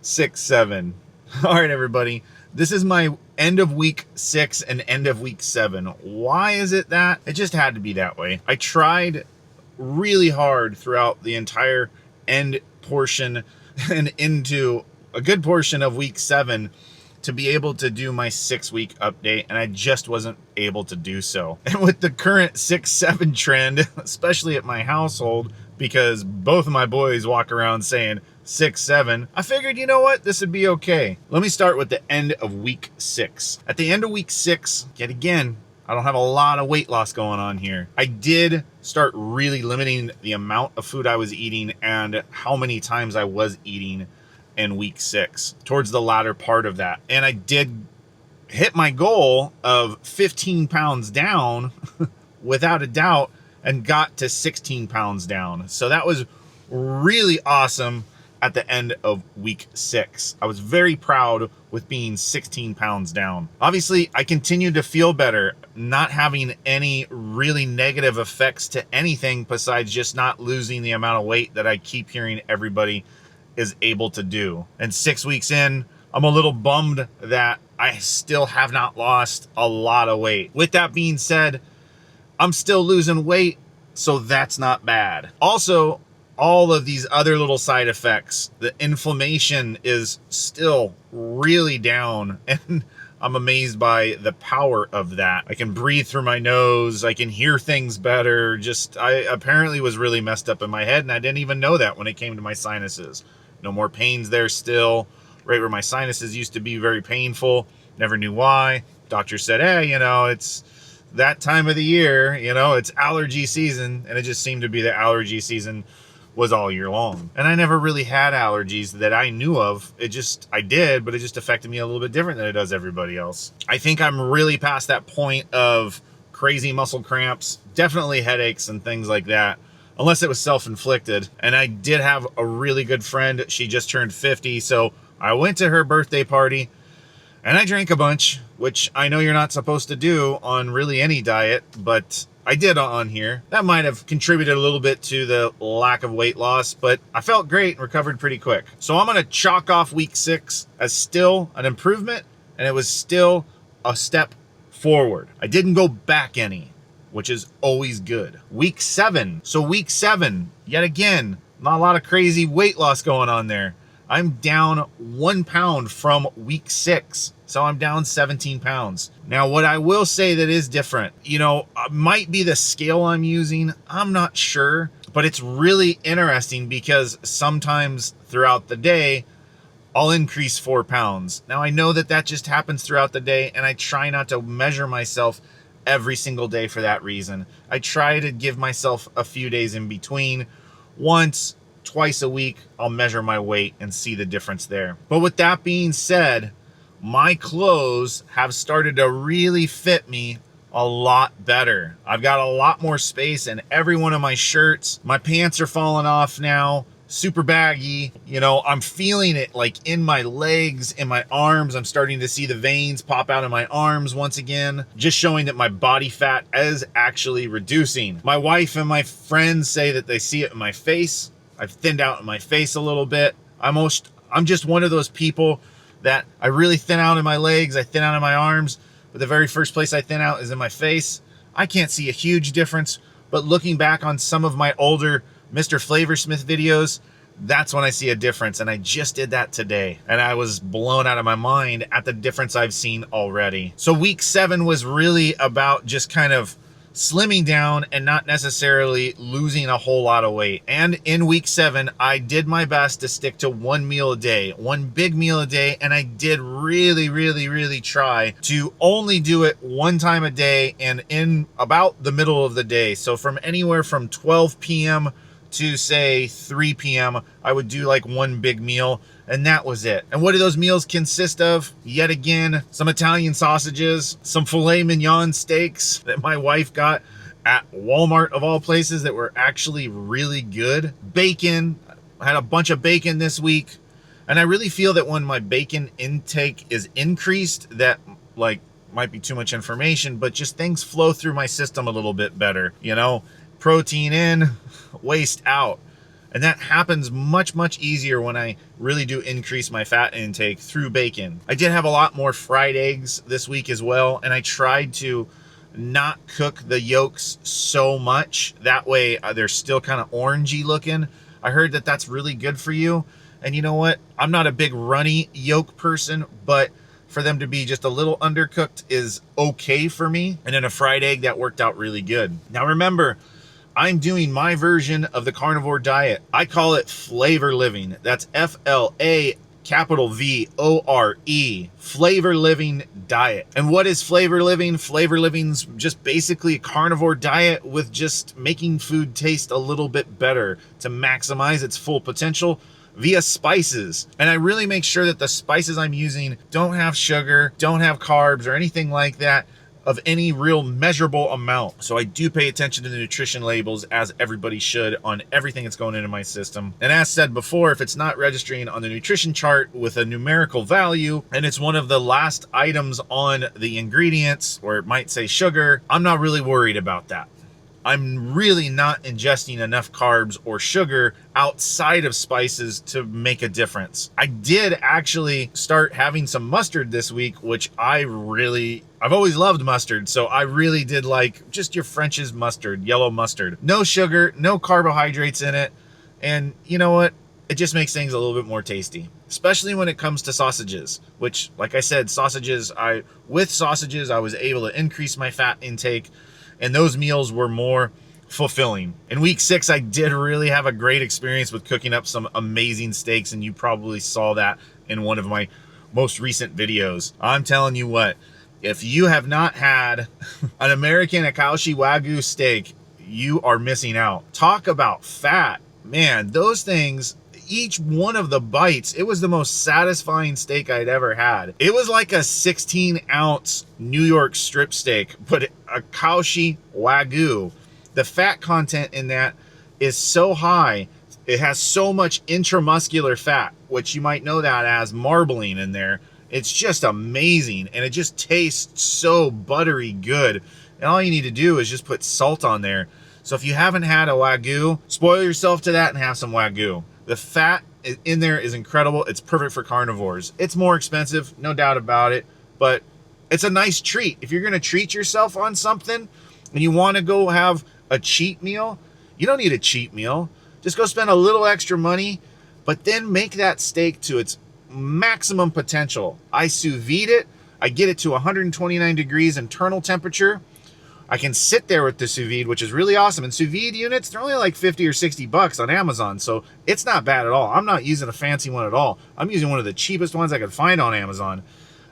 6, 7. All right, everybody. This is my end of week 6 and end of week 7. Why is it that? It just had to be that way. I tried really hard throughout the entire end portion and into a good portion of week 7 to be able to do my 6-week update, and I just wasn't able to do so. And with the current 6-7 trend, especially at my household, because both of my boys walk around saying 6-7, I figured, you know what, this would be okay. Let me start with the end of week 6. At the end of week 6, yet again, I don't have a lot of weight loss going on here. I did start really limiting the amount of food I was eating and how many times I was eating in week 6, towards the latter part of that. And I did hit my goal of 15 pounds down without a doubt, and got to 16 pounds down. So that was really awesome at the end of week 6. I was very proud with being 16 pounds down. Obviously, I continued to feel better, not having any really negative effects to anything besides just not losing the amount of weight that I keep hearing everybody is able to do. And 6 weeks in, I'm a little bummed that I still have not lost a lot of weight. With that being said, I'm still losing weight, so that's not bad. Also, all of these other little side effects, the inflammation is still really down, and I'm amazed by the power of that. I can breathe through my nose, I can hear things better. I apparently was really messed up in my head, and I didn't even know that when it came to my sinuses. No more pains there still, right where my sinuses used to be very painful. Never knew why. Doctor said, hey, it's that time of the year, it's allergy season, and it just seemed to be the allergy season was all year long. And I never really had allergies that I knew of. I did, but it just affected me a little bit different than it does everybody else. I think I'm really past that point of crazy muscle cramps, definitely headaches and things like that, unless it was self-inflicted. And I did have a really good friend. She just turned 50, so I went to her birthday party and I drank a bunch, which I know you're not supposed to do on really any diet, but I did on here. That might have contributed a little bit to the lack of weight loss, but I felt great and recovered pretty quick. So I'm gonna chalk off week 6 as still an improvement, and it was still a step forward. I didn't go back any, which is always good. Week 7. So week 7, yet again, not a lot of crazy weight loss going on there. I'm down 1 pound from week 6. So I'm down 17 pounds. Now, what I will say that is different, might be the scale I'm using. I'm not sure, but it's really interesting because sometimes throughout the day, I'll increase 4 pounds. Now, I know that just happens throughout the day, and I try not to measure myself every single day for that reason. I try to give myself a few days in between. Once, twice a week, I'll measure my weight and see the difference there. But with that being said, my clothes have started to really fit me a lot better. I've got a lot more space in every one of my shirts. My pants are falling off now, super baggy. I'm feeling it like in my legs, in my arms. I'm starting to see the veins pop out of my arms once again, just showing that my body fat is actually reducing. My wife and my friends say that they see it in my face. I've thinned out in my face a little bit. I'm just one of those people that I really thin out in my legs, I thin out in my arms, but the very first place I thin out is in my face. I can't see a huge difference, but looking back on some of my older Mr. Flavorsmith videos, that's when I see a difference, and I just did that today, and I was blown out of my mind at the difference I've seen already. So week 7 was really about just kind of slimming down and not necessarily losing a whole lot of weight. And in week 7, I did my best to stick to 1 meal a day, 1 big meal a day. And I did really, really, really try to only do it 1 time a day and in about the middle of the day. So from anywhere from 12 p.m. to say 3 p.m., I would do like 1 big meal, and that was it. And what do those meals consist of? Yet again, some Italian sausages, some filet mignon steaks that my wife got at Walmart of all places that were actually really good. Bacon, I had a bunch of bacon this week, and I really feel that when my bacon intake is increased, that might be too much information, but just things flow through my system a little bit better, Protein in, waste out. And that happens much, much easier when I really do increase my fat intake through bacon. I did have a lot more fried eggs this week as well, and I tried to not cook the yolks so much. That way they're still kind of orangey looking. I heard that that's really good for you. And you know what? I'm not a big runny yolk person, but for them to be just a little undercooked is okay for me. And in a fried egg, that worked out really good. Now remember, I'm doing my version of the carnivore diet. I call it flavor living. That's FLAVORE, flavor living diet. And what is flavor living? Flavor living's just basically a carnivore diet with just making food taste a little bit better to maximize its full potential via spices. And I really make sure that the spices I'm using don't have sugar, don't have carbs or anything like that of any real measurable amount. So I do pay attention to the nutrition labels, as everybody should, on everything that's going into my system. And as said before, if it's not registering on the nutrition chart with a numerical value and it's one of the last items on the ingredients where it might say sugar, I'm not really worried about that. I'm really not ingesting enough carbs or sugar outside of spices to make a difference. I did actually start having some mustard this week, which I've always loved mustard, so I really did like just your French's mustard, yellow mustard. No sugar, no carbohydrates in it, and you know what? It just makes things a little bit more tasty, especially when it comes to sausages, which, like I said, with sausages, I was able to increase my fat intake, and those meals were more fulfilling. In week 6, I did really have a great experience with cooking up some amazing steaks, and you probably saw that in one of my most recent videos. I'm telling you what, if you have not had an American Akaushi Wagyu steak, you are missing out. Talk about fat. Man, those things, each one of the bites, it was the most satisfying steak I'd ever had. It was like a 16-ounce New York strip steak, but Akaushi Wagyu. The fat content in that is so high. It has so much intramuscular fat, which you might know that as marbling in there. It's just amazing, and it just tastes so buttery good. And all you need to do is just put salt on there. So if you haven't had a Wagyu, spoil yourself to that and have some Wagyu. The fat in there is incredible. It's perfect for carnivores. It's more expensive, no doubt about it, but it's a nice treat. If you're going to treat yourself on something and you want to go have a cheat meal, you don't need a cheat meal. Just go spend a little extra money, but then make that steak to its maximum potential. I sous vide it. I get it to 129 degrees internal temperature. I can sit there with the sous vide, which is really awesome. And sous vide units, they're only like 50 or 60 bucks on Amazon, so it's not bad at all. I'm not using a fancy one at all. I'm using one of the cheapest ones I could find on Amazon.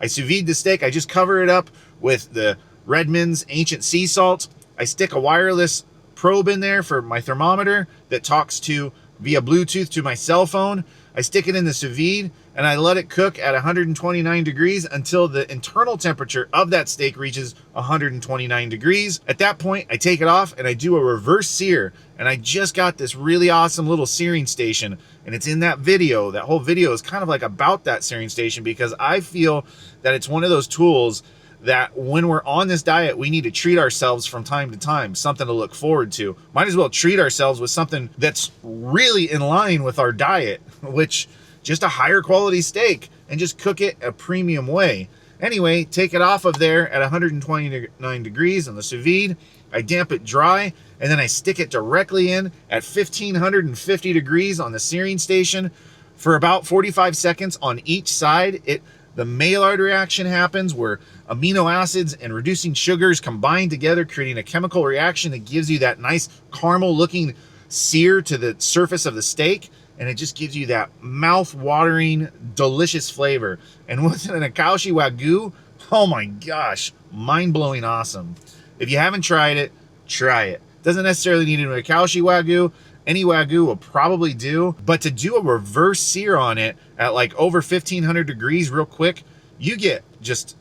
I sous vide the steak. I just cover it up with the Redmond's Ancient Sea Salt. I stick a wireless probe in there for my thermometer that talks to via Bluetooth to my cell phone. I stick it in the sous vide and I let it cook at 129 degrees until the internal temperature of that steak reaches 129 degrees. At that point, I take it off and I do a reverse sear. And I just got this really awesome little searing station, and it's in that video. That whole video is kind of like about that searing station, because I feel that it's one of those tools that when we're on this diet, we need to treat ourselves from time to time, something to look forward to. Might as well treat ourselves with something that's really in line with our diet, which just a higher quality steak, and just cook it a premium way. Anyway, take it off of there at 129 degrees on the sous vide. I damp it dry, and then I stick it directly in at 1550 degrees on the searing station for about 45 seconds on each side. The Maillard reaction happens where amino acids and reducing sugars combine together, creating a chemical reaction that gives you that nice caramel looking sear to the surface of the steak. And it just gives you that mouth-watering, delicious flavor. And with an Akaushi Wagyu, oh my gosh, mind-blowing awesome. If you haven't tried it, try it. Doesn't necessarily need an Akaushi Wagyu. Any Wagyu will probably do. But to do a reverse sear on it at like over 1500 degrees real quick, you get just,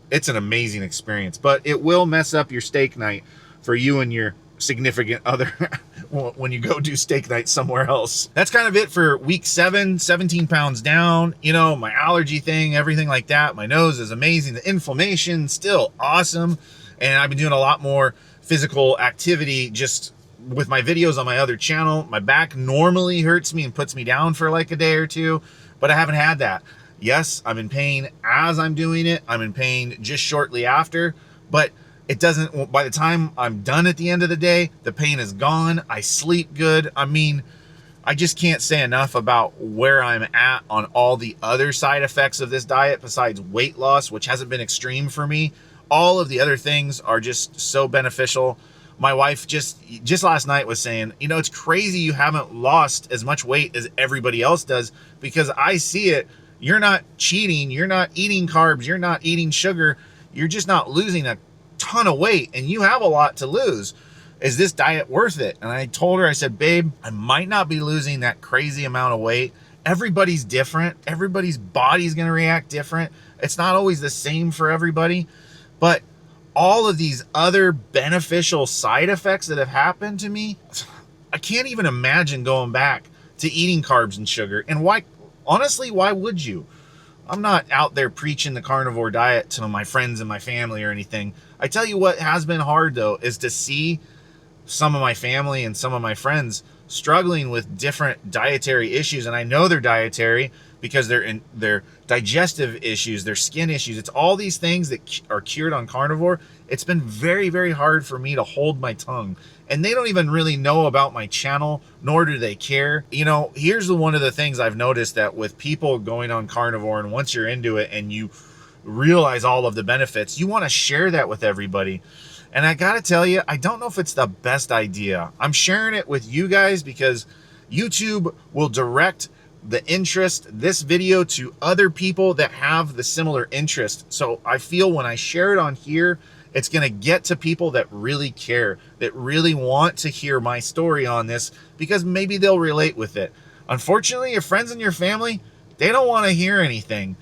it's an amazing experience. But it will mess up your steak night for you and your significant other when you go do steak night somewhere else. That's kind of it for week 7, 17 pounds down. You know, my allergy thing, everything like that. My nose is amazing. The inflammation, still awesome. And I've been doing a lot more physical activity just with my videos on my other channel, my back normally hurts me and puts me down for like a day or two, but I haven't had that. Yes, I'm in pain as I'm doing it. I'm in pain just shortly after, but it doesn't, by the time I'm done at the end of the day, the pain is gone. I sleep good. I mean, I just can't say enough about where I'm at on all the other side effects of this diet besides weight loss, which hasn't been extreme for me. All of the other things are just so beneficial. My wife just last night was saying, you know, it's crazy you haven't lost as much weight as everybody else does, because I see it. You're not cheating. You're not eating carbs. You're not eating sugar. You're just not losing a ton of weight, and you have a lot to lose. Is this diet worth it? And I told her, I said, babe, I might not be losing that crazy amount of weight. Everybody's different. Everybody's body's going to react different. It's not always the same for everybody. But all of these other beneficial side effects that have happened to me, I can't even imagine going back to eating carbs and sugar. And why, honestly, why would you? I'm not out there preaching the carnivore diet to my friends and my family or anything. I tell you what has been hard, though, is to see some of my family and some of my friends struggling with different dietary issues. And I know they're dietary because they're in their digestive issues, their skin issues. It's all these things that are cured on carnivore. It's been very, very hard for me to hold my tongue. And they don't even really know about my channel, nor do they care. You know, here's one of the things I've noticed, that with people going on carnivore, and once you're into it and you realize all of the benefits, you want to share that with everybody. And I gotta tell you, I don't know if it's the best idea. I'm sharing it with you guys because YouTube will direct the interest, this video, to other people that have the similar interest. So I feel when I share it on here, it's going to get to people that really care, that really want to hear my story on this, because maybe they'll relate with it. Unfortunately, your friends and your family, they don't want to hear anything.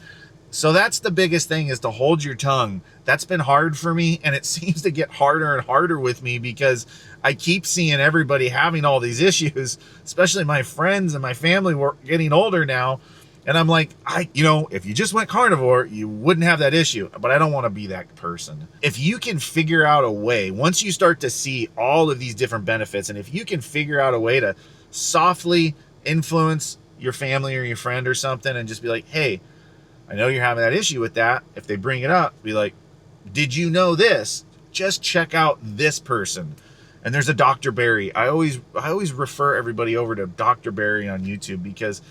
So that's the biggest thing, is to hold your tongue. That's been hard for me, and it seems to get harder and harder with me because I keep seeing everybody having all these issues, especially my friends and my family. We're getting older now, and I'm like, you know, if you just went carnivore, you wouldn't have that issue, but I don't want to be that person. If you can figure out a way, once you start to see all of these different benefits, and if you can figure out a way to softly influence your family or your friend or something and just be like, hey, I know you're having that issue with that. If they bring it up, be like, did you know this? Just check out this person. And there's a Dr. Barry. I always refer everybody over to Dr. Barry on YouTube, because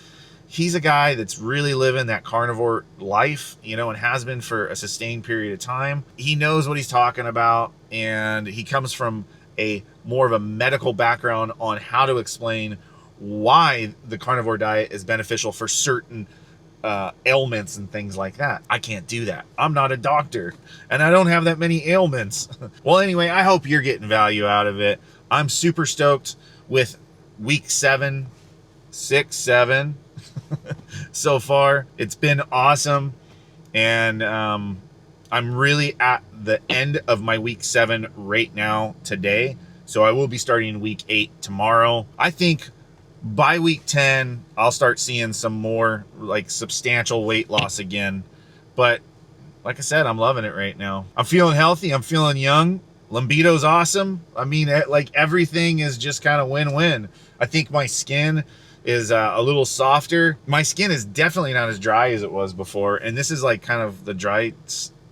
he's a guy that's really living that carnivore life, you know, and has been for a sustained period of time. He knows what he's talking about, and he comes from a more of a medical background on how to explain why the carnivore diet is beneficial for certain ailments and things like that. I can't do that. I'm not a doctor, and I don't have that many ailments. Well, anyway, I hope you're getting value out of it. I'm super stoked with week 7, 6, 7 so far. It's been awesome, and I'm really at the end of my week 7 right now today. So I will be starting week 8 tomorrow. I think by week 10, I'll start seeing some more like substantial weight loss again. But like I said, I'm loving it right now. I'm feeling healthy. I'm feeling young. Libido's awesome. I mean, like everything is just kind of win-win. I think my skin is a little softer. My skin is definitely not as dry as it was before. And this is like kind of the dry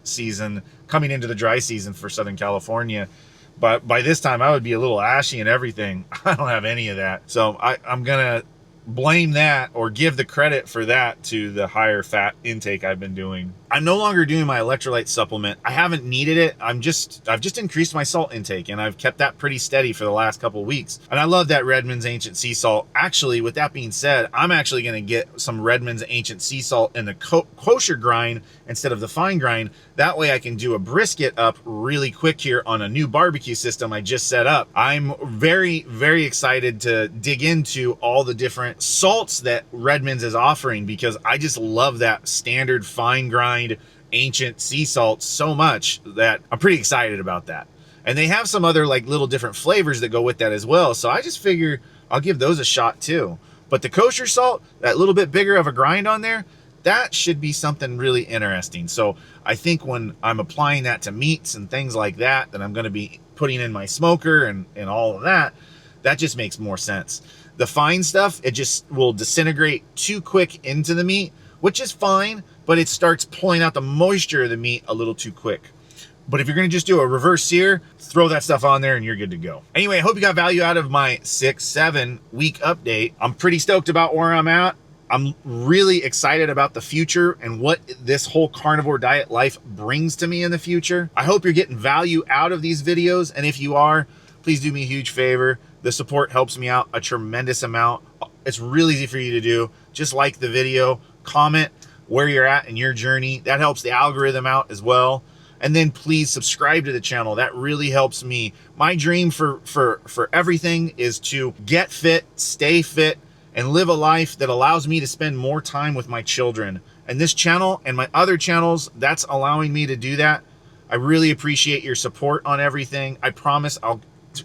season, coming into the dry season for Southern California. But by this time, I would be a little ashy and everything. I don't have any of that. So I'm going to blame that, or give the credit for that, to the higher fat intake I've been doing. I'm no longer doing my electrolyte supplement. I haven't needed it. I've just increased my salt intake, and I've kept that pretty steady for the last couple of weeks. And I love that Redmond's Ancient Sea Salt. Actually, with that being said, I'm actually going to get some Redmond's Ancient Sea Salt in the kosher grind instead of the fine grind. That way I can do a brisket up really quick here on a new barbecue system I just set up. I'm very, very excited to dig into all the different salts that Redmond's is offering, because I just love that standard fine grind ancient sea salt so much that I'm pretty excited about that. And they have some other like little different flavors that go with that as well. So I just figure I'll give those a shot too. But the kosher salt, that little bit bigger of a grind on there, that should be something really interesting. So I think when I'm applying that to meats and things like that, that I'm going to be putting in my smoker and all of that, That just makes more sense. The fine stuff, it just will disintegrate too quick into the meat, which is fine, but it starts pulling out the moisture of the meat a little too quick. But if you're gonna just do a reverse sear, throw that stuff on there and you're good to go. Anyway, I hope you got value out of my 6-7 week update. I'm pretty stoked about where I'm at. I'm really excited about the future and what this whole carnivore diet life brings to me in the future. I hope you're getting value out of these videos. And if you are, please do me a huge favor. The support helps me out a tremendous amount. It's really easy for you to do. Just like the video, comment where you're at in your journey. That helps the algorithm out as well. And then please subscribe to the channel. That really helps me. My dream for everything is to get fit, stay fit, and live a life that allows me to spend more time with my children. And this channel and my other channels, that's allowing me to do that. I really appreciate your support on everything. I promise I'll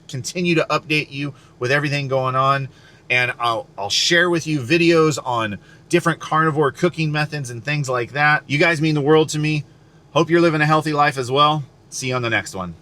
continue to update you with everything going on. And I'll share with you videos on different carnivore cooking methods and things like that. You guys mean the world to me. Hope you're living a healthy life as well. See you on the next one.